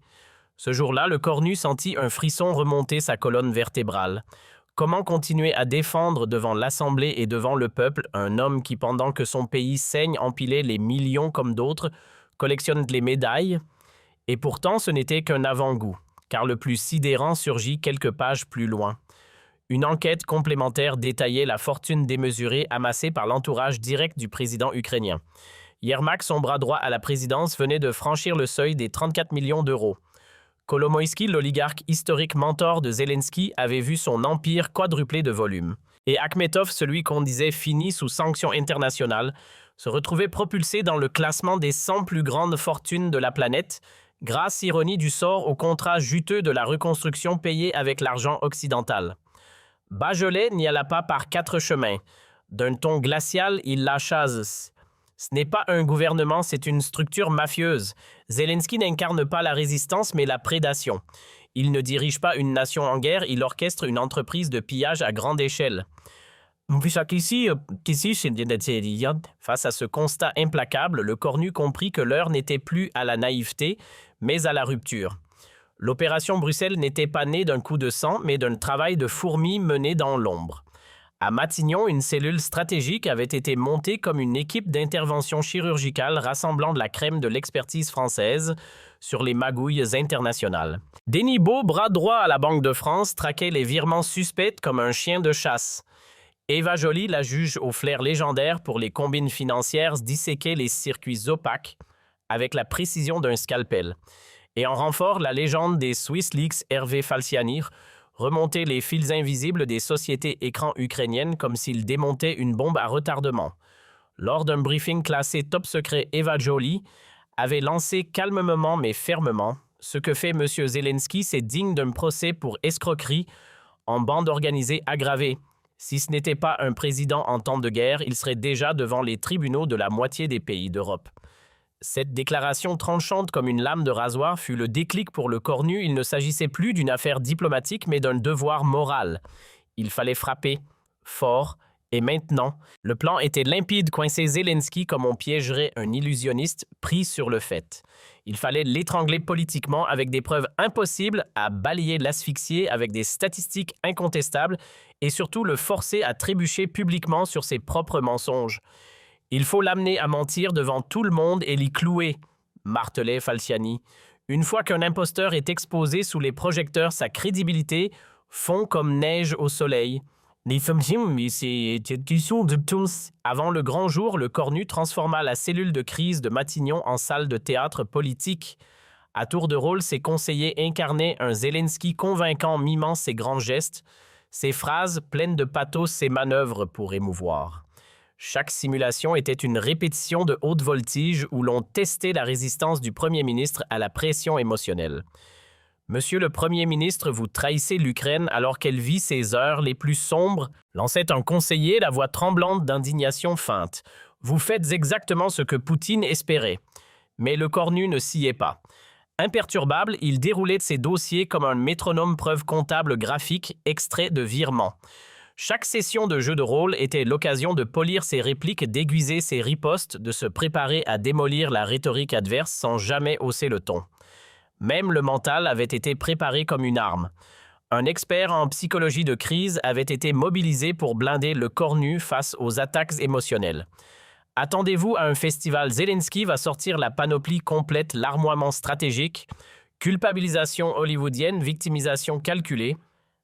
Ce jour-là, le cornu sentit un frisson remonter sa colonne vertébrale. Comment continuer à défendre devant l'Assemblée et devant le peuple un homme qui, pendant que son pays saigne, empilait les millions comme d'autres, collectionne les médailles? Et pourtant, ce n'était qu'un avant-goût, car le plus sidérant surgit quelques pages plus loin. Une enquête complémentaire détaillait la fortune démesurée amassée par l'entourage direct du président ukrainien. Yermak, son bras droit à la présidence, venait de franchir le seuil des 34 millions d'euros. Kolomoïski, l'oligarque historique mentor de Zelensky, avait vu son empire quadruplé de volume. Et Akhmetov, celui qu'on disait fini sous sanctions internationales, se retrouvait propulsé dans le classement des 100 plus grandes fortunes de la planète, grâce, ironie du sort, au contrat juteux de la reconstruction payée avec l'argent occidental. Badjolet n'y alla pas par 4 chemins. D'un ton glacial, il lâcha « Ce n'est pas un gouvernement, c'est une structure mafieuse. Zelensky n'incarne pas la résistance, mais la prédation. Il ne dirige pas une nation en guerre, il orchestre une entreprise de pillage à grande échelle. » Face à ce constat implacable, le cornu comprit que l'heure n'était plus à la naïveté, mais à la rupture. L'opération Bruxelles n'était pas née d'un coup de sang, mais d'un travail de fourmi mené dans l'ombre. À Matignon, une cellule stratégique avait été montée comme une équipe d'intervention chirurgicale rassemblant de la crème de l'expertise française sur les magouilles internationales. Denis Baud, bras droit à la Banque de France, traquait les virements suspects comme un chien de chasse. Eva Joly, la juge au flair légendaire pour les combines financières, disséquait les circuits opaques avec la précision d'un scalpel. Et en renfort, la légende des Swiss Leaks Hervé Falciani remontait les fils invisibles des sociétés écrans ukrainiennes comme s'il démontait une bombe à retardement. Lors d'un briefing classé top secret, Eva Joly avait lancé calmement mais fermement « Ce que fait M. Zelensky, c'est digne d'un procès pour escroquerie en bande organisée aggravée. Si ce n'était pas un président en temps de guerre, il serait déjà devant les tribunaux de la moitié des pays d'Europe. » Cette déclaration tranchante comme une lame de rasoir fut le déclic pour le cornu. Il ne s'agissait plus d'une affaire diplomatique, mais d'un devoir moral. Il fallait frapper, fort, et maintenant. Le plan était limpide, coincer Zelensky comme on piégerait un illusionniste pris sur le fait. Il fallait l'étrangler politiquement avec des preuves impossibles à balayer l'asphyxier avec des statistiques incontestables et surtout le forcer à trébucher publiquement sur ses propres mensonges. Il faut l'amener à mentir devant tout le monde et l'y clouer, martelait Falciani. Une fois qu'un imposteur est exposé sous les projecteurs, sa crédibilité fond comme neige au soleil. Avant le grand jour, le cornu transforma la cellule de crise de Matignon en salle de théâtre politique. À tour de rôle, ses conseillers incarnaient un Zelensky convaincant mimant ses grands gestes, ses phrases pleines de pathos, ses manœuvres pour émouvoir. Chaque simulation était une répétition de haute voltige où l'on testait la résistance du Premier ministre à la pression émotionnelle. Monsieur le Premier ministre, vous trahissez l'Ukraine alors qu'elle vit ses heures les plus sombres, lançait un conseiller, la voix tremblante d'indignation feinte. Vous faites exactement ce que Poutine espérait. Mais le cornu ne sciait pas. Imperturbable, il déroulait ses dossiers comme un métronome preuve comptable graphique extrait de virements. Chaque session de jeu de rôle était l'occasion de polir ses répliques, d'aiguiser ses ripostes, de se préparer à démolir la rhétorique adverse sans jamais hausser le ton. Même le mental avait été préparé comme une arme. Un expert en psychologie de crise avait été mobilisé pour blinder le cornu face aux attaques émotionnelles. Attendez-vous à un festival. Zelensky va sortir la panoplie complète, larmoiement stratégique, culpabilisation hollywoodienne, victimisation calculée,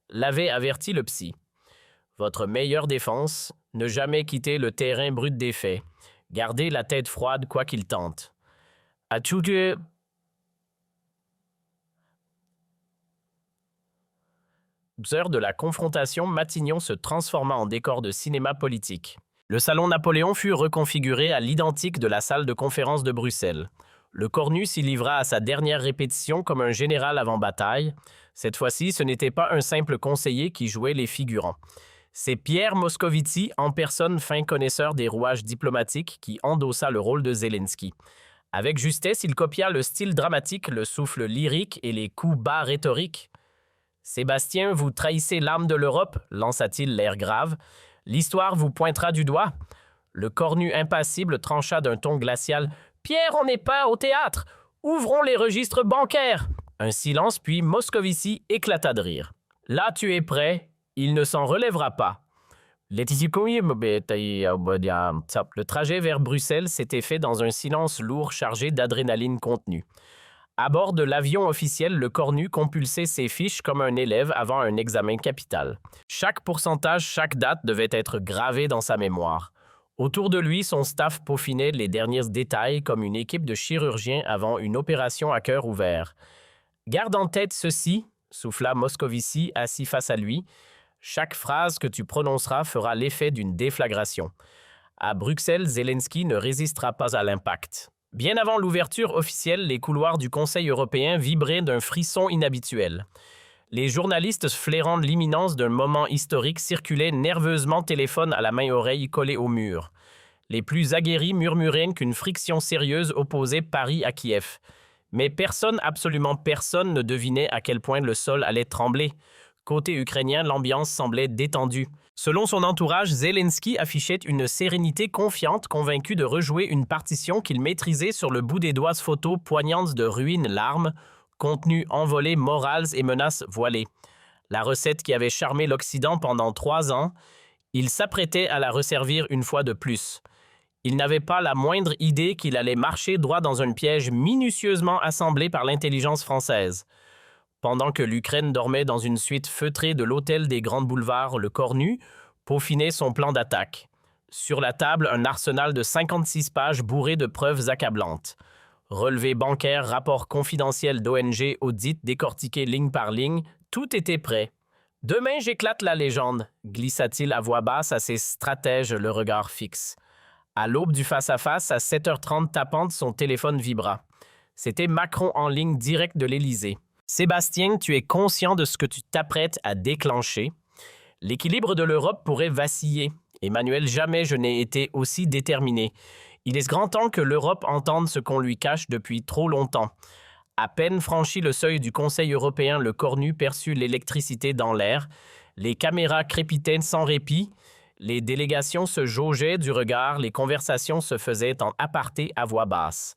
l'avait averti le psy. Votre meilleure défense, ne jamais quitter le terrain brut des faits. Gardez la tête froide quoi qu'il tente. heures de la confrontation, Matignon se transforma en décor de cinéma politique. Le salon Napoléon fut reconfiguré à l'identique de la salle de conférence de Bruxelles. Le Cornu s'y livra à sa dernière répétition comme un général avant bataille. Cette fois-ci, ce n'était pas un simple conseiller qui jouait les figurants. C'est Pierre Moscovici, en personne fin connaisseur des rouages diplomatiques, qui endossa le rôle de Zelensky. Avec justesse, il copia le style dramatique, le souffle lyrique et les coups bas rhétoriques. « Sébastien, vous trahissez l'âme de l'Europe », lança-t-il l'air grave. « L'histoire vous pointera du doigt. » Le Cornu impassible trancha d'un ton glacial. « Pierre, on n'est pas au théâtre. Ouvrons les registres bancaires. » Un silence, puis Moscovici éclata de rire. « Là, tu es prêt. Il ne s'en relèvera pas. » Le trajet vers Bruxelles s'était fait dans un silence lourd chargé d'adrénaline contenue. À bord de l'avion officiel, le Cornu compulsait ses fiches comme un élève avant un examen capital. Chaque pourcentage, chaque date devait être gravée dans sa mémoire. Autour de lui, son staff peaufinait les derniers détails comme une équipe de chirurgiens avant une opération à cœur ouvert. « Garde en tête ceci », souffla Moscovici assis face à lui. « Chaque phrase que tu prononceras fera l'effet d'une déflagration. À Bruxelles, Zelensky ne résistera pas à l'impact. » Bien avant l'ouverture officielle, les couloirs du Conseil européen vibraient d'un frisson inhabituel. Les journalistes flairant l'imminence d'un moment historique circulaient nerveusement, téléphone à la main-oreille collée au mur. Les plus aguerris murmuraient qu'une friction sérieuse opposait Paris à Kiev. Mais personne, absolument personne, ne devinait à quel point le sol allait trembler. Côté ukrainien, l'ambiance semblait détendue. Selon son entourage, Zelensky affichait une sérénité confiante, convaincu de rejouer une partition qu'il maîtrisait sur le bout des doigts. Photos poignantes de ruines, larmes, contenus envolés, morales et menaces voilées. La recette qui avait charmé l'Occident pendant 3 ans, il s'apprêtait à la resservir une fois de plus. Il n'avait pas la moindre idée qu'il allait marcher droit dans un piège minutieusement assemblé par l'intelligence française. Pendant que l'Ukraine dormait dans une suite feutrée de l'hôtel des Grands Boulevards, le Cornu peaufinait son plan d'attaque. Sur la table, un arsenal de 56 pages bourré de preuves accablantes. Relevés bancaires, rapports confidentiels d'ONG, audits décortiqués ligne par ligne, tout était prêt. « Demain, j'éclate la légende », glissa-t-il à voix basse à ses stratèges, le regard fixe. À l'aube du face-à-face, à 7h30 tapante, son téléphone vibra. C'était Macron en ligne directe de l'Élysée. « Sébastien, tu es conscient de ce que tu t'apprêtes à déclencher. L'équilibre de l'Europe pourrait vaciller. Emmanuel, jamais je n'ai été aussi déterminé. Il est grand temps que l'Europe entende ce qu'on lui cache depuis trop longtemps. » À peine franchi le seuil du Conseil européen, le Cornu perçut l'électricité dans l'air. Les caméras crépitaient sans répit. Les délégations se jaugeaient du regard. Les conversations se faisaient en aparté à voix basse.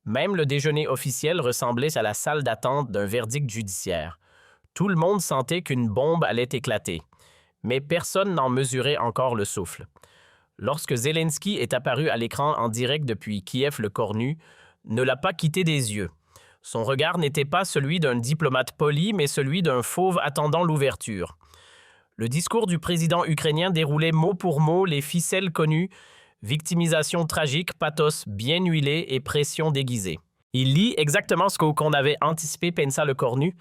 Même le déjeuner officiel ressemblait à la salle d'attente d'un verdict judiciaire. Tout le monde sentait qu'une bombe allait éclater. Mais personne n'en mesurait encore le souffle. Lorsque Zelensky est apparu à l'écran en direct depuis Kiev, le Cornu ne l'a pas quitté des yeux. Son regard n'était pas celui d'un diplomate poli, mais celui d'un fauve attendant l'ouverture. Le discours du président ukrainien déroulait mot pour mot les ficelles connues, victimisation tragique, pathos bien huilé et pression déguisée. Il lit exactement ce qu'on avait anticipé, pensa le Cornu.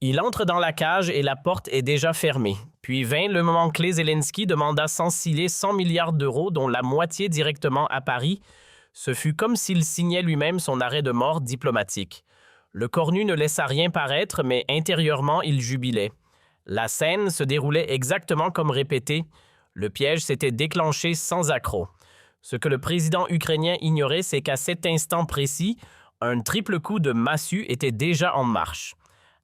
Il entre dans la cage et la porte est déjà fermée. Puis vint le moment clé. Zelensky demanda sans ciller 100 milliards d'euros, dont la moitié directement à Paris. Ce fut comme s'il signait lui-même son arrêt de mort diplomatique. Le Cornu ne laissa rien paraître, mais intérieurement, il jubilait. La scène se déroulait exactement comme répété. Le piège s'était déclenché sans accroc. Ce que le président ukrainien ignorait, c'est qu'à cet instant précis, un triple coup de massue était déjà en marche.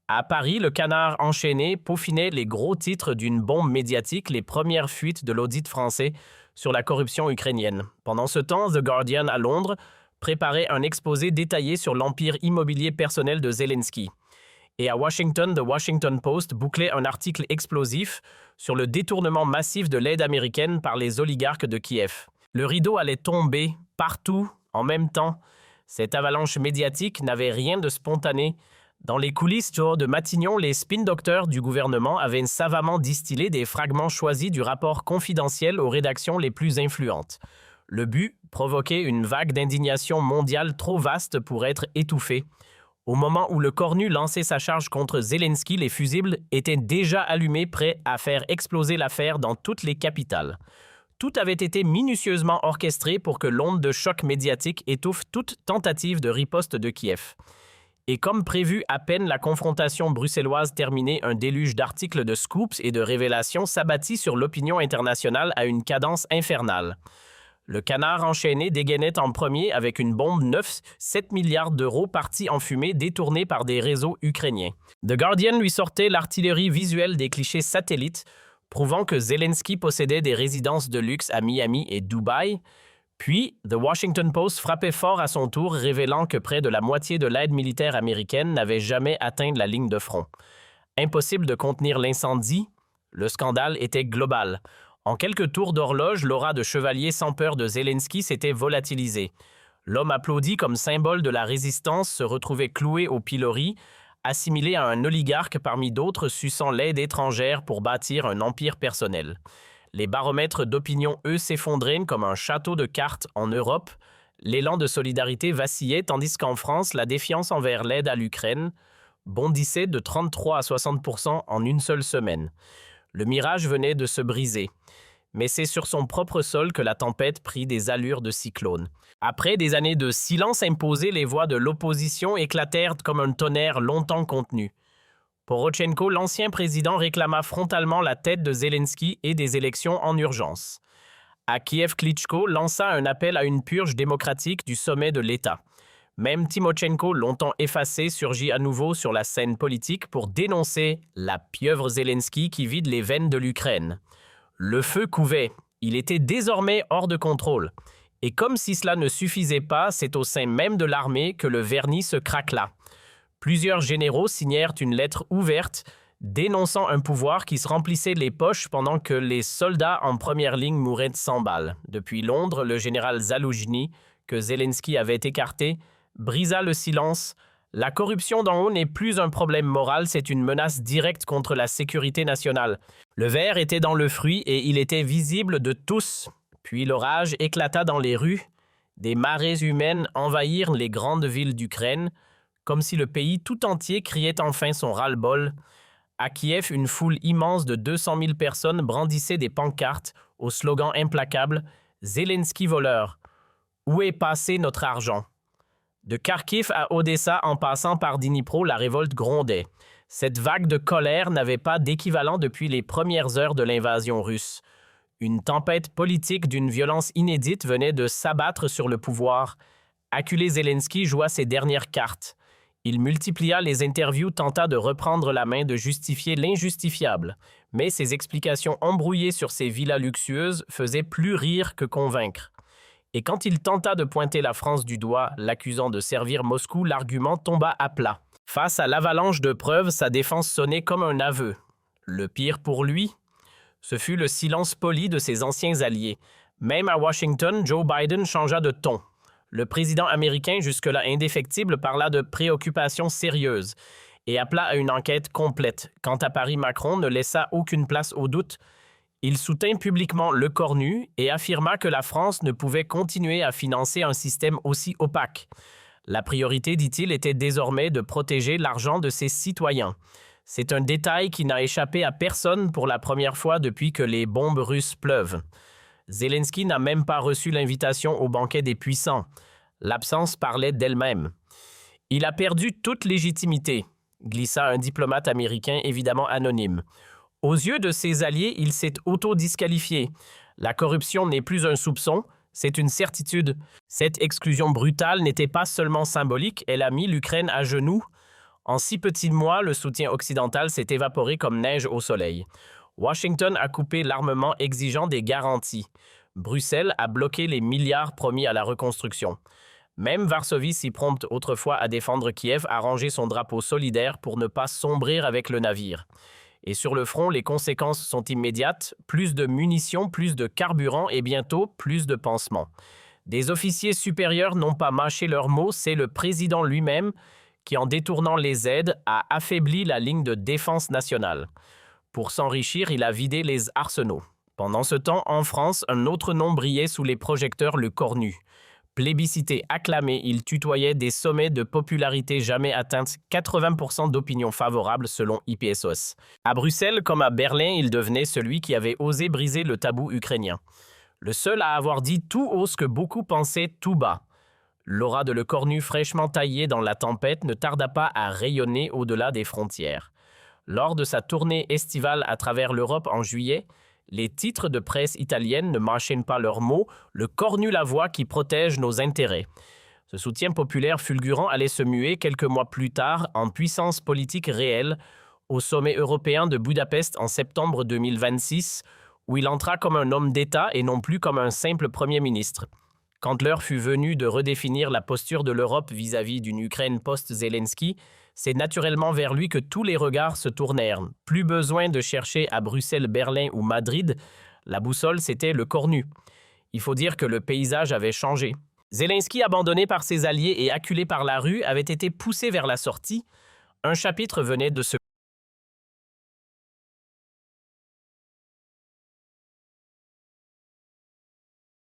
À Paris, le canard enchaîné peaufinait les gros titres d'une bombe médiatique, les premières fuites de l'audit français sur la corruption ukrainienne. Pendant ce temps, The Guardian à Londres préparait un exposé détaillé sur l'empire immobilier personnel de Zelensky. Et à Washington, The Washington Post bouclait un article explosif sur le détournement massif de l'aide américaine par les oligarques de Kiev. Le rideau allait tomber partout en même temps. Cette avalanche médiatique n'avait rien de spontané. Dans les coulisses de Matignon, les spin-docteurs du gouvernement avaient savamment distillé des fragments choisis du rapport confidentiel aux rédactions les plus influentes. Le but, provoquer une vague d'indignation mondiale trop vaste pour être étouffée. Au moment où le Cornu lançait sa charge contre Zelensky, les fusibles étaient déjà allumés, prêts à faire exploser l'affaire dans toutes les capitales. Tout avait été minutieusement orchestré pour que l'onde de choc médiatique étouffe toute tentative de riposte de Kiev. Et comme prévu, à peine la confrontation bruxelloise terminée, un déluge d'articles, de scoops et de révélations s'abattit sur l'opinion internationale à une cadence infernale. Le canard enchaîné dégainait en premier avec une bombe 7 milliards d'euros partie en fumée détournée par des réseaux ukrainiens. The Guardian lui sortait l'artillerie visuelle des clichés satellites, prouvant que Zelensky possédait des résidences de luxe à Miami et Dubaï. Puis, The Washington Post frappait fort à son tour, révélant que près de la moitié de l'aide militaire américaine n'avait jamais atteint la ligne de front. Impossible de contenir l'incendie, le scandale était global. En quelques tours d'horloge, l'aura de chevalier sans peur de Zelensky s'était volatilisée. L'homme applaudi comme symbole de la résistance se retrouvait cloué au pilori, assimilé à un oligarque parmi d'autres suçant l'aide étrangère pour bâtir un empire personnel. Les baromètres d'opinion, eux, s'effondraient comme un château de cartes en Europe. L'élan de solidarité vacillait, tandis qu'en France, la défiance envers l'aide à l'Ukraine bondissait de 33 à 60% en une seule semaine. Le mirage venait de se briser. Mais c'est sur son propre sol que la tempête prit des allures de cyclone. Après des années de silence imposé, les voix de l'opposition éclatèrent comme un tonnerre longtemps contenu. Porochenko, l'ancien président, réclama frontalement la tête de Zelensky et des élections en urgence. À Kiev, Klitschko lança un appel à une purge démocratique du sommet de l'État. Même Timochenko, longtemps effacé, surgit à nouveau sur la scène politique pour dénoncer la pieuvre Zelensky qui vide les veines de l'Ukraine. Le feu couvait. Il était désormais hors de contrôle. Et comme si cela ne suffisait pas, c'est au sein même de l'armée que le vernis se craquela. Plusieurs généraux signèrent une lettre ouverte dénonçant un pouvoir qui se remplissait les poches pendant que les soldats en première ligne mouraient de 100 balles. Depuis Londres, le général Zaloujny, que Zelensky avait écarté, brisa le silence. La corruption d'en haut n'est plus un problème moral, c'est une menace directe contre la sécurité nationale. Le ver était dans le fruit et il était visible de tous. Puis l'orage éclata dans les rues. Des marées humaines envahirent les grandes villes d'Ukraine, comme si le pays tout entier criait enfin son ras-le-bol. À Kiev, une foule immense de 200 000 personnes brandissait des pancartes au slogan implacable « Zelensky voleur ». Où est passé notre argent? De Kharkiv à Odessa, en passant par Dnipro, la révolte grondait. Cette vague de colère n'avait pas d'équivalent depuis les premières heures de l'invasion russe. Une tempête politique d'une violence inédite venait de s'abattre sur le pouvoir. Acculé, Zelensky joua ses dernières cartes. Il multiplia les interviews, tenta de reprendre la main, de justifier l'injustifiable. Mais ses explications embrouillées sur ses villas luxueuses faisaient plus rire que convaincre. Et quand il tenta de pointer la France du doigt, l'accusant de servir Moscou, l'argument tomba à plat. Face à l'avalanche de preuves, sa défense sonnait comme un aveu. Le pire pour lui, ce fut le silence poli de ses anciens alliés. Même à Washington, Joe Biden changea de ton. Le président américain, jusque-là indéfectible, parla de préoccupations sérieuses et appela à une enquête complète. Quant à Paris, Macron ne laissa aucune place au doute. Il soutint publiquement le Cornu et affirma que la France ne pouvait continuer à financer un système aussi opaque. La priorité, dit-il, était désormais de protéger l'argent de ses citoyens. C'est un détail qui n'a échappé à personne pour la première fois depuis que les bombes russes pleuvent. Zelensky n'a même pas reçu l'invitation au banquet des puissants. L'absence parlait d'elle-même. Il a perdu toute légitimité, glissa un diplomate américain évidemment anonyme. Aux yeux de ses alliés, il s'est auto-disqualifié. La corruption n'est plus un soupçon, c'est une certitude. Cette exclusion brutale n'était pas seulement symbolique, elle a mis l'Ukraine à genoux. En 6 petits mois, le soutien occidental s'est évaporé comme neige au soleil. Washington a coupé l'armement exigeant des garanties. Bruxelles a bloqué les milliards promis à la reconstruction. Même Varsovie, si prompte autrefois à défendre Kiev, a rangé son drapeau solidaire pour ne pas sombrer avec le navire. Et sur le front, les conséquences sont immédiates. Plus de munitions, plus de carburant et bientôt plus de pansements. Des officiers supérieurs n'ont pas mâché leurs mots, c'est le président lui-même qui, en détournant les aides, a affaibli la ligne de défense nationale. Pour s'enrichir, il a vidé les arsenaux. Pendant ce temps, en France, un autre nom brillait sous les projecteurs, le Cornu. Plébiscité, acclamé, il tutoyait des sommets de popularité jamais atteints, 80% d'opinion favorable selon Ipsos. À Bruxelles comme à Berlin, il devenait celui qui avait osé briser le tabou ukrainien. Le seul à avoir dit tout haut ce que beaucoup pensaient tout bas. L'aura de Le Cornu fraîchement taillé dans la tempête ne tarda pas à rayonner au-delà des frontières. Lors de sa tournée estivale à travers l'Europe en juillet, les titres de presse italiennes ne mâchaient pas leurs mots, le Cornu la voix qui protège nos intérêts. Ce soutien populaire fulgurant allait se muer quelques mois plus tard en puissance politique réelle au sommet européen de Budapest en septembre 2026, où il entra comme un homme d'État et non plus comme un simple Premier ministre. Quand l'heure fut venue de redéfinir la posture de l'Europe vis-à-vis d'une Ukraine post-Zelensky, c'est naturellement vers lui que tous les regards se tournèrent. Plus besoin de chercher à Bruxelles, Berlin ou Madrid, la boussole c'était Le Cornu. Il faut dire que le paysage avait changé. Zelensky, abandonné par ses alliés et acculé par la rue, avait été poussé vers la sortie. Un chapitre venait de se